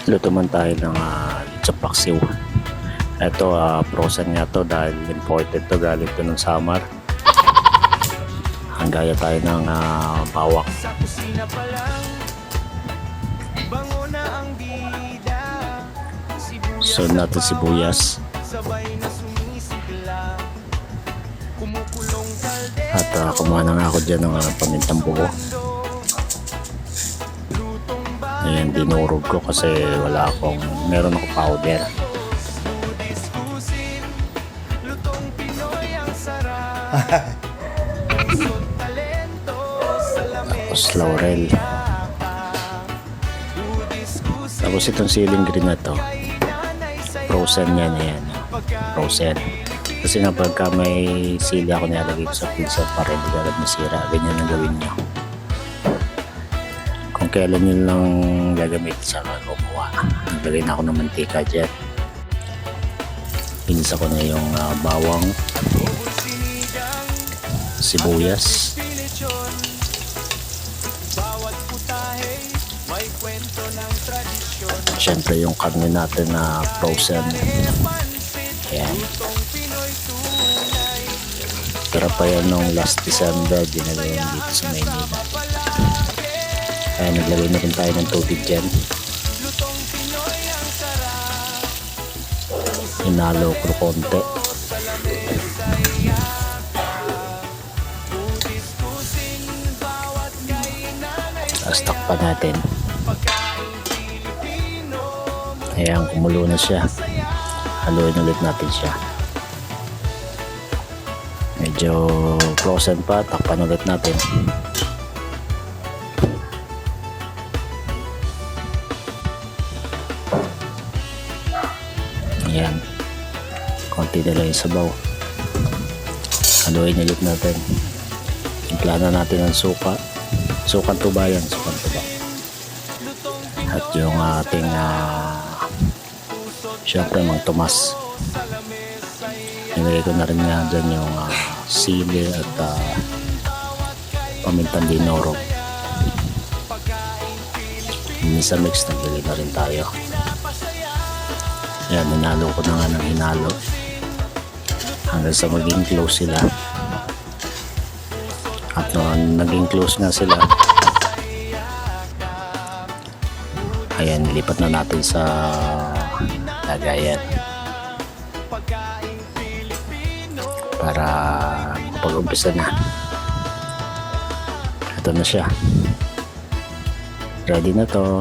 Luto man tayo ng lechon paksiw. Ito frozen nga to dahil imported to, galing to ng Samar. Hanggaya tayo ng bawang. So natin sibuyas. At kumuha na nga ako dyan ng pamintang buo. Ayan, dinurog ko kasi meron ako powder. Tapos laurel. Tapos itong siling green na to, frozen yan, ayan. Frozen. Kasi nga pagka may sili ako nilalagay ko sa pizza para hindi agad masira, ganyan ang gawin nyo. Kung kailan nyo lang gagamit sa gumawa. Naglagay na ako ng mantika dyan. Pinisa ko na yung bawang, sibuyas, syempre yung karne natin na frozen. Ayan. Pero pa yan nung last December, dinagawin dito sa Maynila. Kaya naglagay na rin tayo ng tubig dyan. Hinalo ko konti. Tapos takpan natin. Ayan, kumulo na siya. Haluin ulit natin siya. Medyo frozen pa, takpan ulit natin. Ayan, konti na lang yung sabaw. Haluin ulit natin. Impla na natin ang suka. Sukang tuba yan, sukang tuba. At yung ating syempre mang tumas. Nilagay ko na rin nga dyan yung sili at pamintang dinurog. Sa mix, naglagay na rin tayo. Yan, hinalo ko na nga ng hinalo hanggang sa maging close sila. At naging close nga sila, ayan, nilipat na natin sa lagayan para pag-umpisa na. Ito na siya, ready na to.